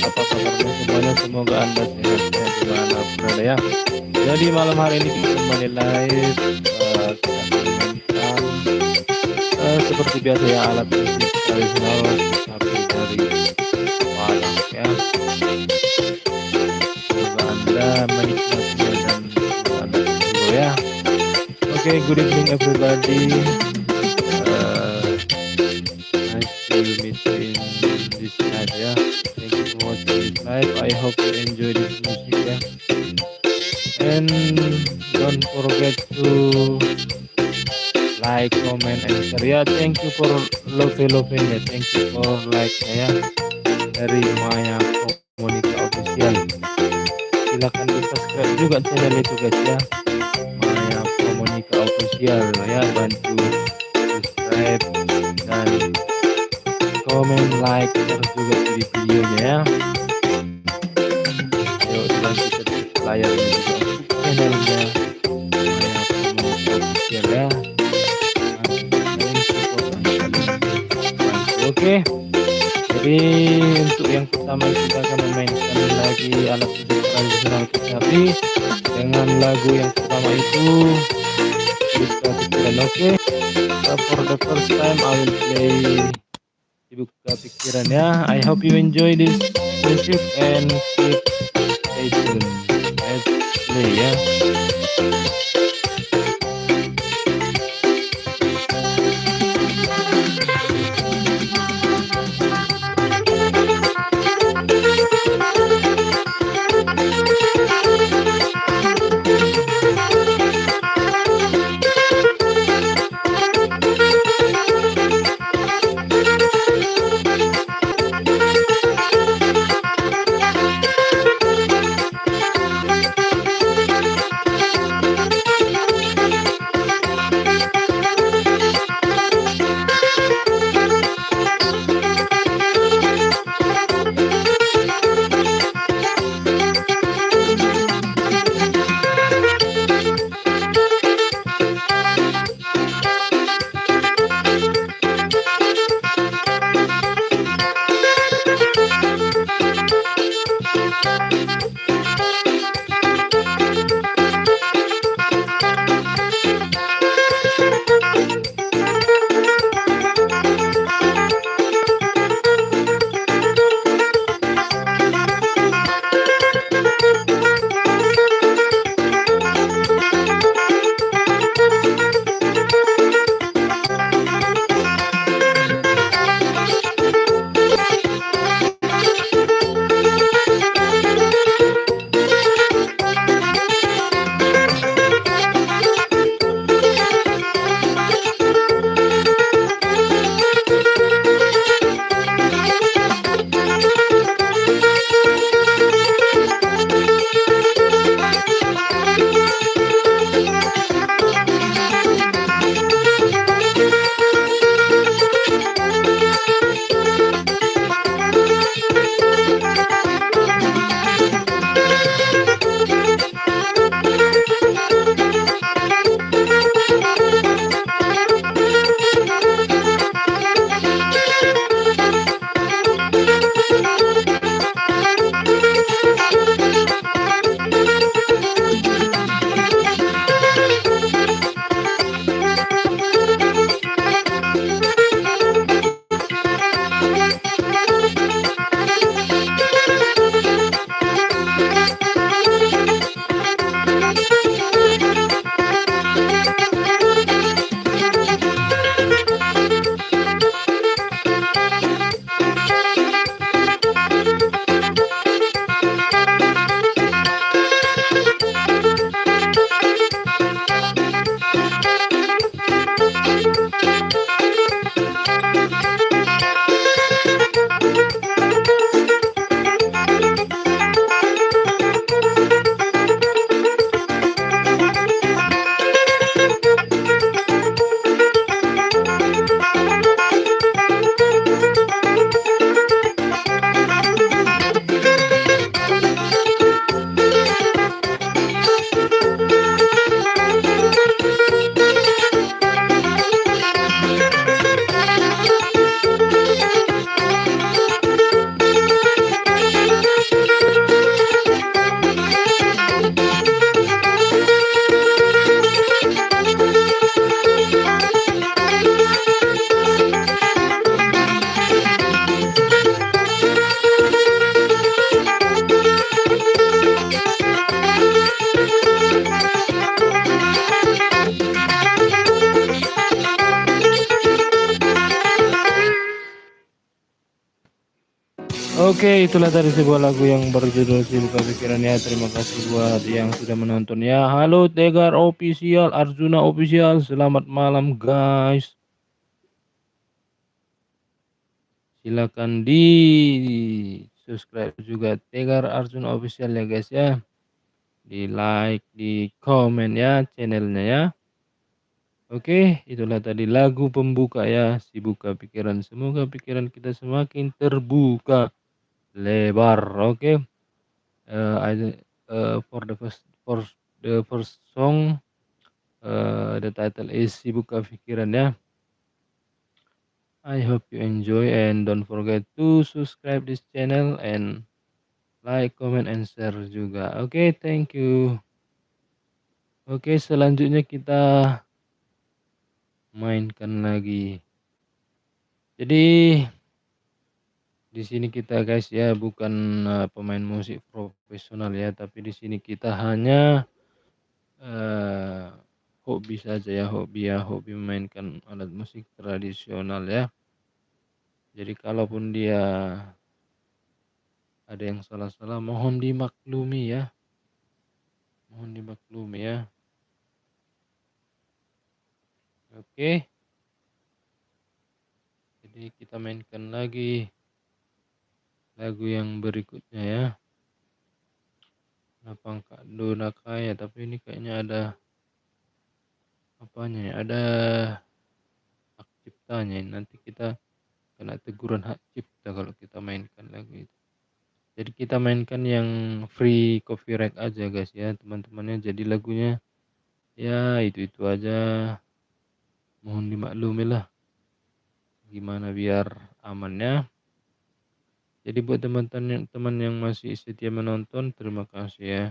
Apa kabarnya semuanya? Semoga Anda sehat-sehat dimanapun berada ya. Jadi malam hari ini kita kembali live, kita akan mainkan seperti biasa ya alat musik tradisional tapi dari Padang ya. Semoga Anda menikmatinya dan semoga Anda terhibur ya. Oke, good evening everybody. Nice to meet you in this live ya. Thank you for watching this live. I hope you enjoy this music ya. And don't forget to like, comment, and share ya. Thank you for loving ya. Thank you for like ya dari Maya Komunika Official. Silakan di subscribe juga channel itu guys ya. Maya Komunika Official ya, bantu subscribe dan komen, like, share juga di videonya ya. Ayo dan kita di layar ini juga channelnya Maya Komunika Official ya. Oke, jadi untuk yang pertama kita akan memainkan lagi alat musik tradisional Kecapi dengan lagu yang pertama itu Dibuka Pikiran. Oke, for the first time I will play Dibuka Pikiran ya. I hope you enjoy this music and keep stay tuned. Let's play ya. Oke, itulah tadi sebuah lagu yang berjudul "Si Buka Pikiran" ya. Terima kasih buat yang sudah menonton ya. Halo Tegar Official, Arjuna Official, selamat malam guys. Silakan di-subscribe juga Tegar Arjuna Official ya guys ya. Di-like, di-komen ya channelnya ya. Oke, itulah tadi lagu pembuka ya, "Si Buka Pikiran." Semoga pikiran kita semakin terbuka lebar. Oke. For the song, the title is "Si Buka Pikiran" ya. I hope you enjoy and don't forget to subscribe this channel and like, comment, and share juga. Oke, thank you. Oke, selanjutnya kita mainkan lagi. Jadi di sini kita guys ya bukan pemain musik profesional ya, tapi di sini kita hanya eh, hobi saja ya, hobi memainkan alat musik tradisional ya. Jadi kalaupun dia ada yang salah-salah mohon dimaklumi ya. Mohon dimaklumi ya. Oke. Jadi kita mainkan lagi lagu yang berikutnya ya. Napangka Dona Kaya, tapi ini kayaknya ada apanya ya? Ada hak ciptanya. Nanti kita kena teguran hak cipta kalau kita mainkan lagu itu. Jadi kita mainkan yang free copyright aja guys ya teman-temannya. Jadi lagunya ya itu aja. Mohon dimaklumi lah. Gimana biar amannya. Jadi buat teman-teman yang masih setia menonton, terima kasih ya.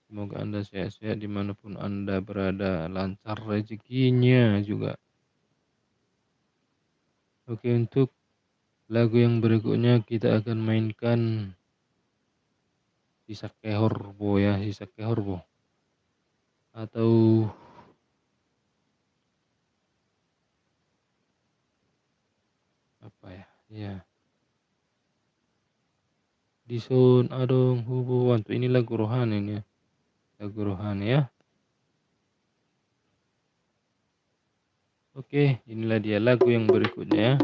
Semoga Anda sehat-sehat dimanapun Anda berada, lancar rezekinya juga. Oke, untuk lagu yang berikutnya kita akan mainkan Sisa Kehorbo ya, Sisa Kehorbo. Atau apa ya? Ya. Dison Adong Hubuan. Tuh ini lagu rohani nih ya. Lagu rohani ya. Oke, inilah dia lagu yang berikutnya ya.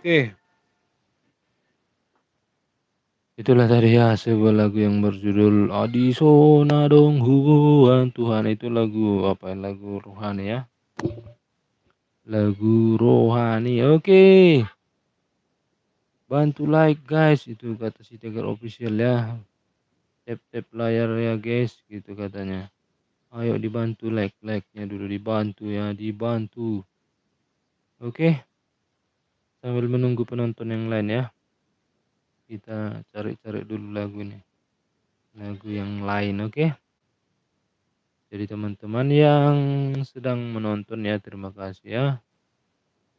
Oke. Itulah tadi ya sebuah lagu yang berjudul Adisona Dong Hubungan Tuhan. Itu lagu apa? Lagu rohani ya. Lagu rohani. Oke. Bantu like guys, itu kata si Tegar official ya. Tap-tap layar ya guys, gitu katanya. Ayo dibantu like-nya dulu, dibantu ya, dibantu. Oke. Sambil menunggu penonton yang lain ya. Kita cari-cari dulu lagu nih. Lagu yang lain, oke. Jadi teman-teman yang sedang menonton ya, terima kasih ya.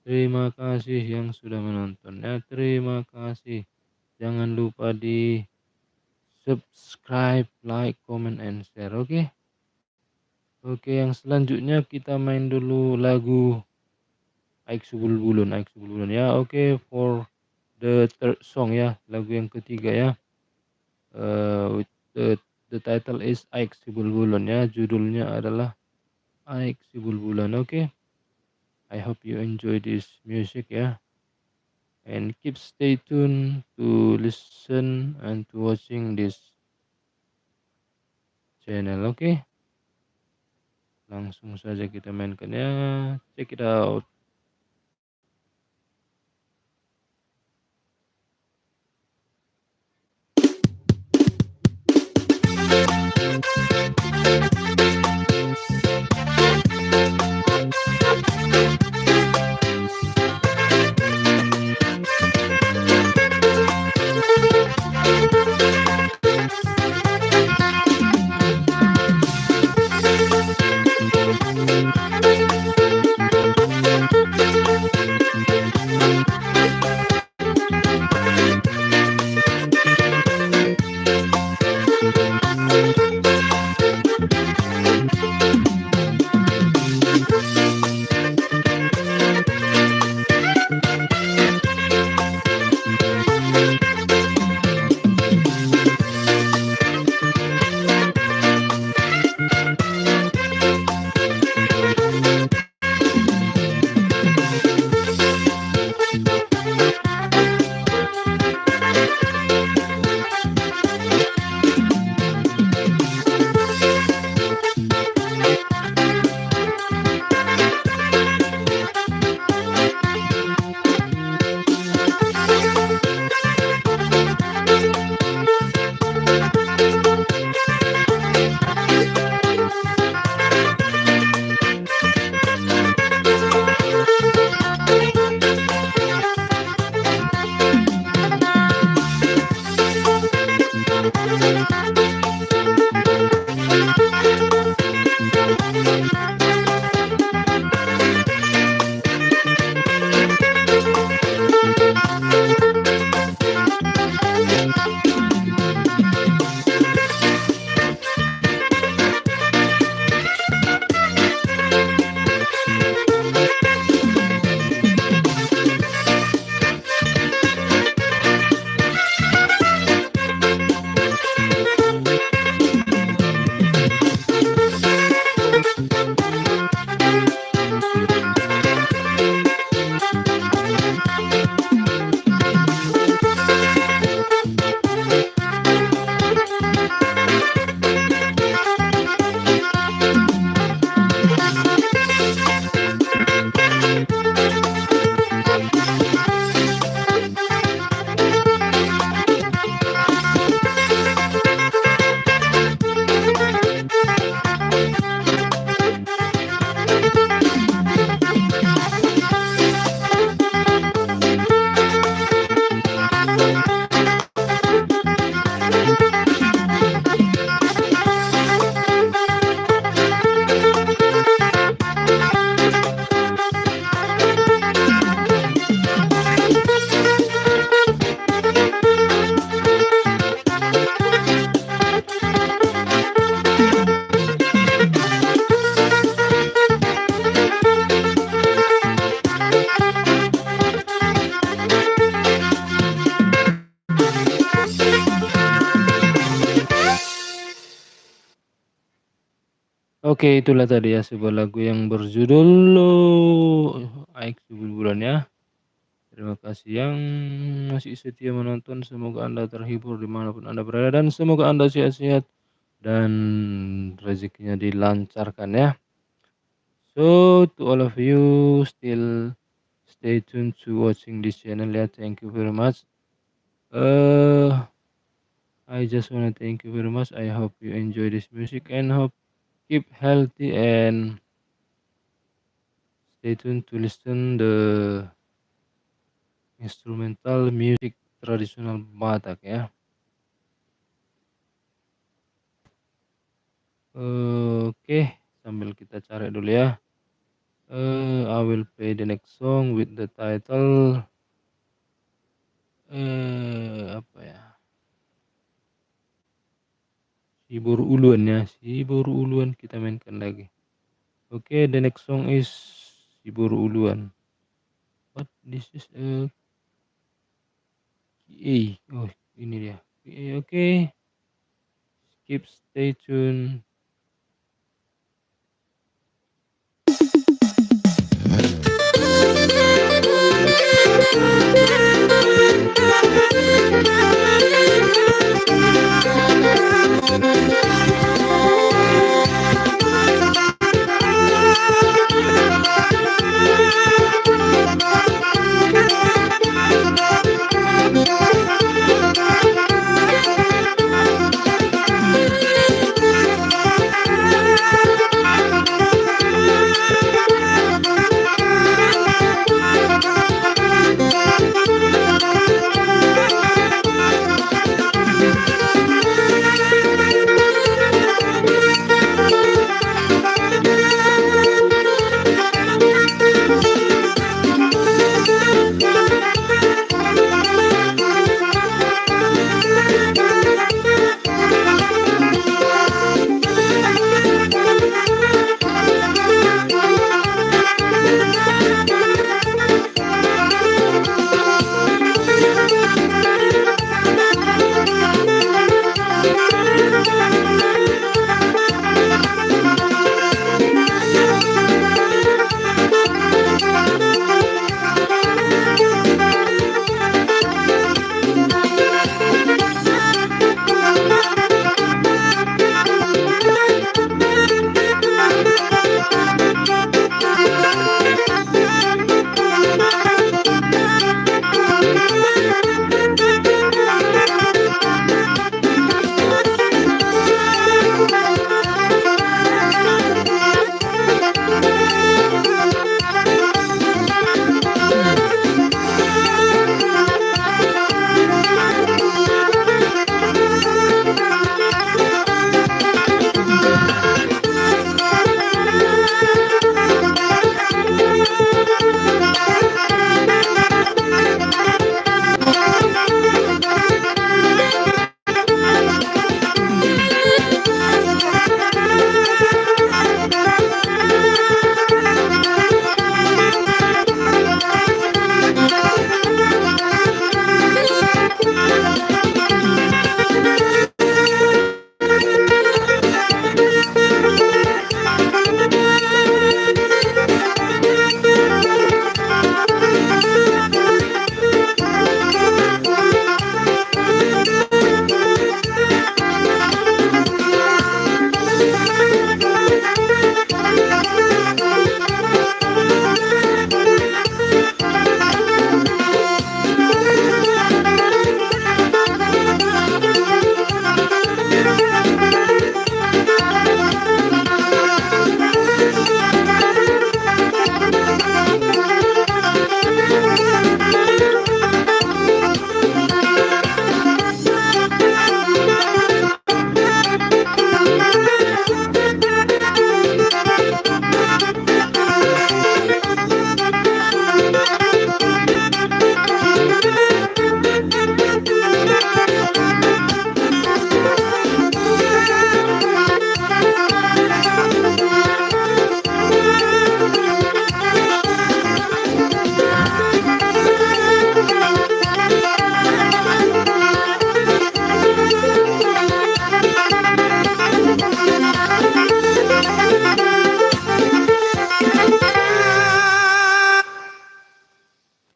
Terima kasih yang sudah menonton ya, terima kasih. Jangan lupa di subscribe, like, comment, and share, oke. Oke, yang selanjutnya kita main dulu lagu Aik Subul Bulun ya. Oke, for the third song ya, lagu yang ketiga ya. With the title is Aik Subul Bulun ya, judulnya adalah Aik Subul Bulun. Oke. I hope you enjoy this music ya. And keep stay tuned to listen and to watching this channel, oke. Langsung saja kita mainkan ya. Check it out. Oke, itulah tadi ya sebuah lagu yang berjudul Aik Subul Bulan ya. Terima kasih yang masih setia menonton, semoga Anda terhibur dimanapun Anda berada dan semoga Anda sehat-sehat dan rezekinya dilancarkan ya. So to all of you still stay tuned to watching this channel ya. Thank you very much. I just wanna thank you very much. I hope you enjoy this music and hope keep healthy and stay tuned to listen the instrumental music tradisional Batak ya. Oke, sambil kita cari dulu ya. I will play the next song with the title apa ya? Si Boru Uluan ya, Si Boru Uluan kita mainkan lagi. Oke, the next song is Si Boru Uluan. What this is PA. Oh, ini dia. PA, oke. Keep stay tune.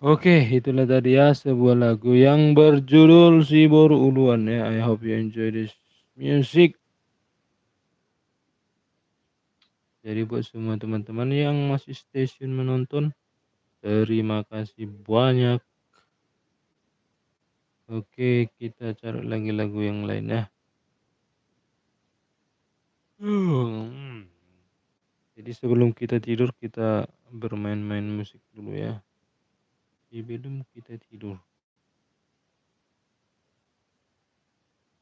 Oke, itulah tadi ya sebuah lagu yang berjudul Si Boru Uluan ya. I hope you enjoy this music. Jadi buat semua teman-teman yang masih stay tune menonton, terima kasih banyak. Oke, kita cari lagi lagu yang lain ya. Jadi sebelum kita tidur kita bermain-main musik dulu ya. Sebelum kita tidur.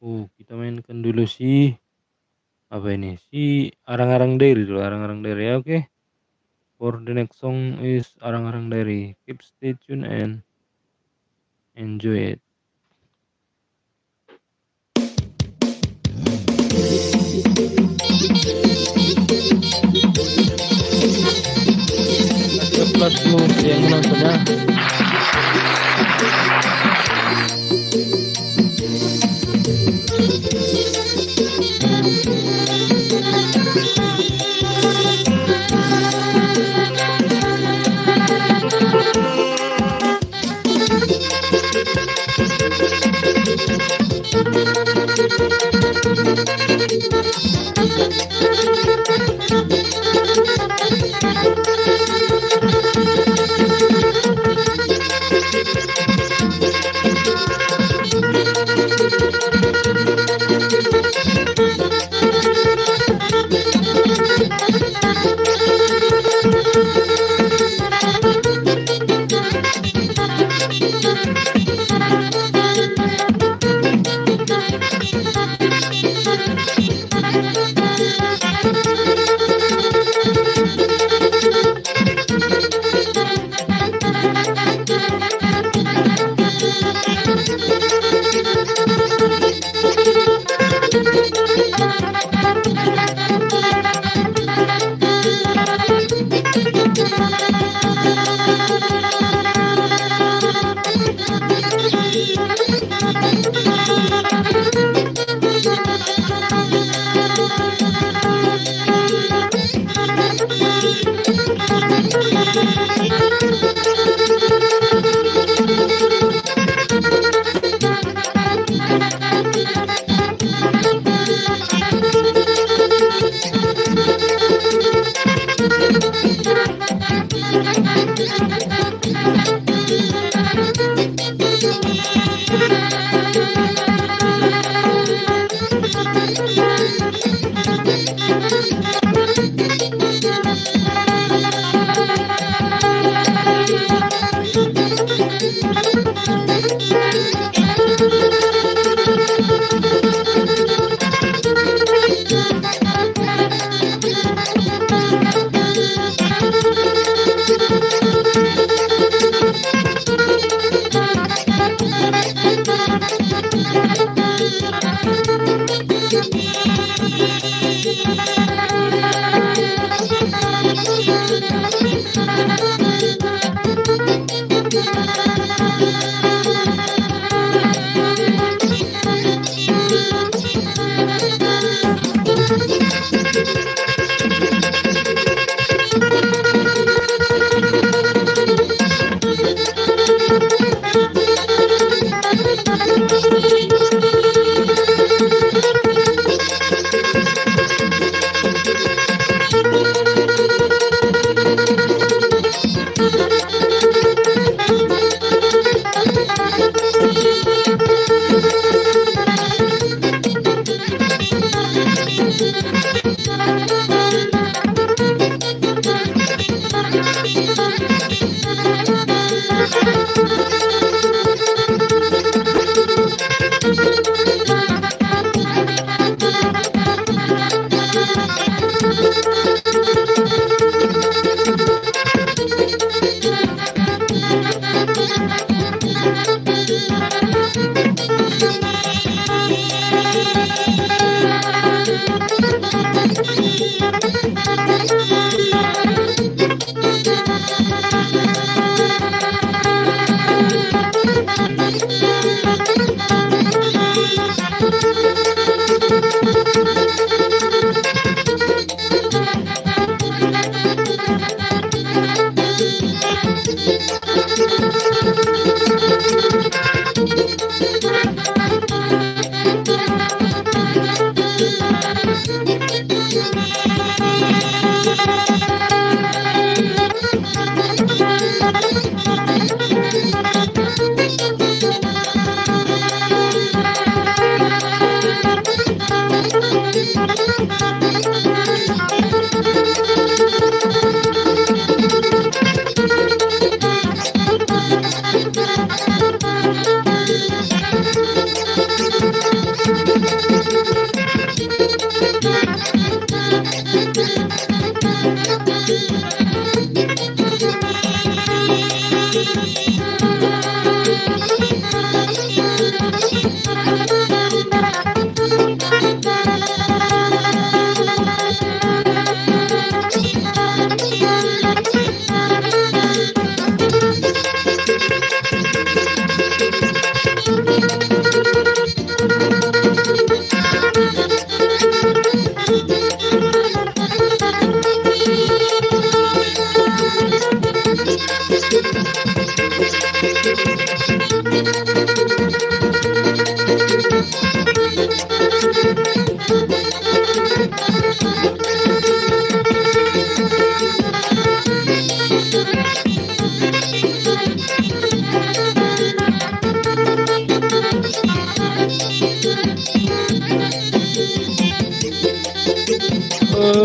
Oh, kita mainkan dulu si apa ini? Si Arang-Arang Diary dulu, Arang-Arang Diary ya, oke. For the next song is Arang-Arang Diary. Keep stay tuned and enjoy it. Kasih plus yang menontonnya.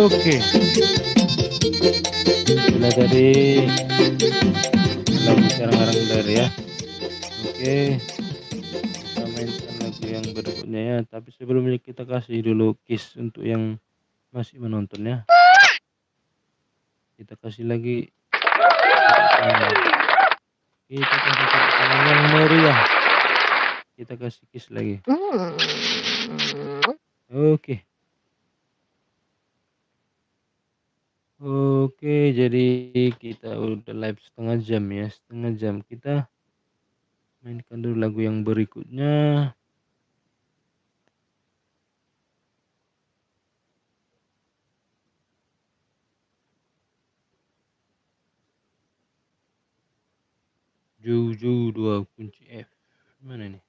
Oke, itulah tadi lagu Karang Dari ya. Oke, kita mainkan lagu yang berikutnya ya, tapi sebelumnya kita kasih dulu kiss untuk yang masih menonton ya. Kita kasih lagi tepuk tangan. Kita kasih tepuk tangan yang meriah. Kita kasih kiss lagi. Oke. Oke, jadi kita udah live setengah jam ya, setengah jam. Kita mainkan dulu lagu yang berikutnya. Juju 2 kunci F. Mana nih?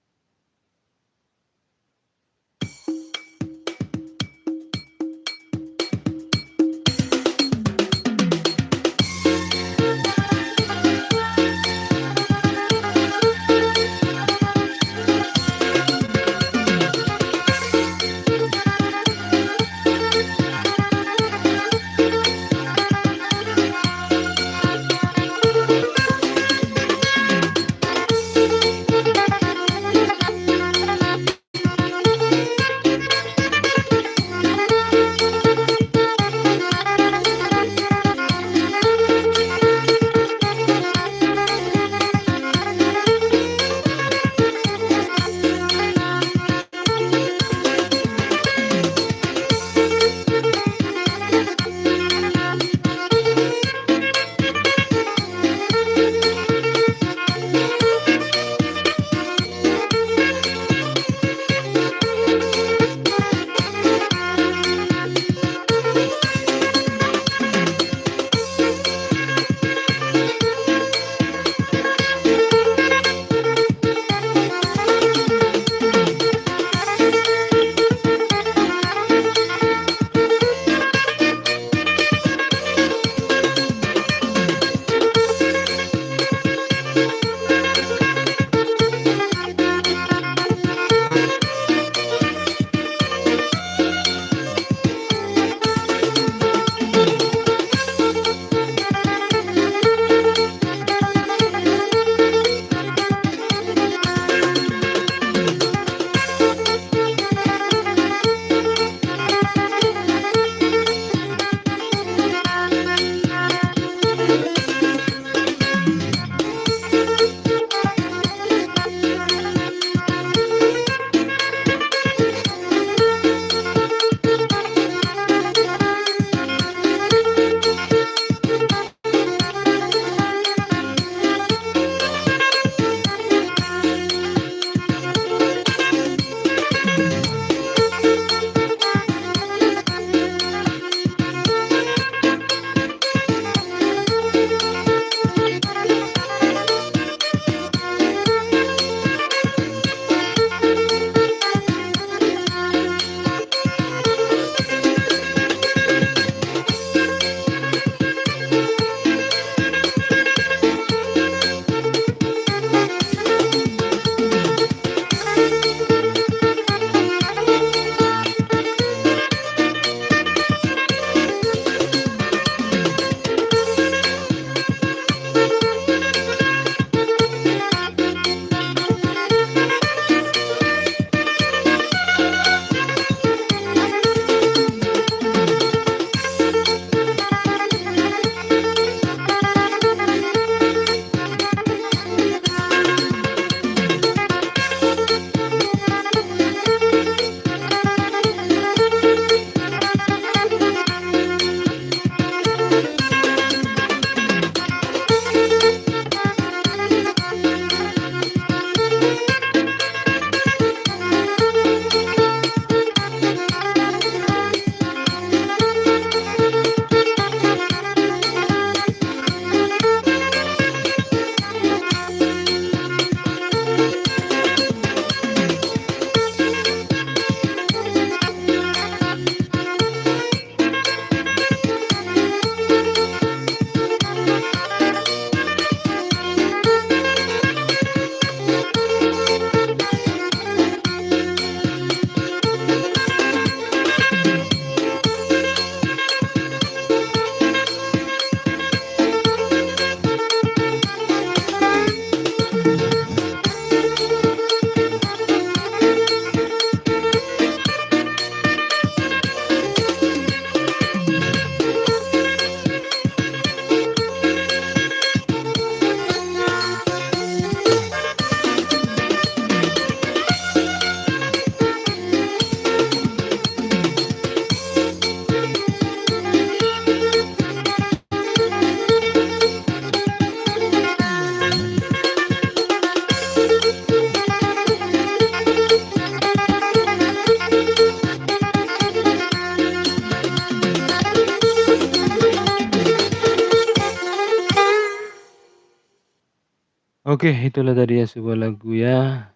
Oke, itulah tadi ya sebuah lagu ya.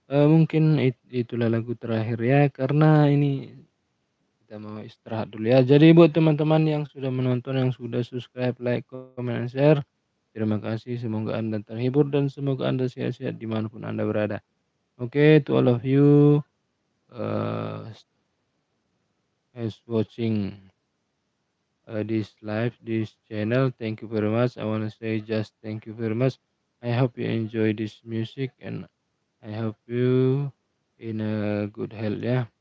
Mungkin itulah lagu terakhir ya, karena ini kita mau istirahat dulu ya. Jadi buat teman-teman yang sudah menonton, yang sudah subscribe, like, comment, and share, terima kasih. Semoga Anda terhibur dan semoga Anda sehat-sehat dimanapun Anda berada. Oke, to all of you as watching this live, this channel, thank you very much. I want to say just thank you very much. I hope you enjoy this music and I hope you in a good health ya.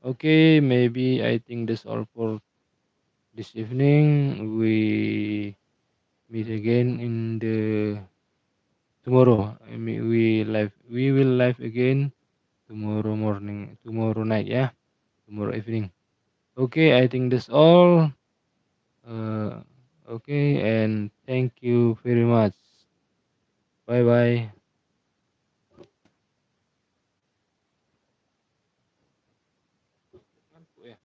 Okay, maybe I think that's all for this evening. We meet again in the tomorrow. I mean, We will live again tomorrow morning, tomorrow night, yeah, tomorrow evening. Okay, I think that's all. Uh, okay, and thank you very much. Bye bye.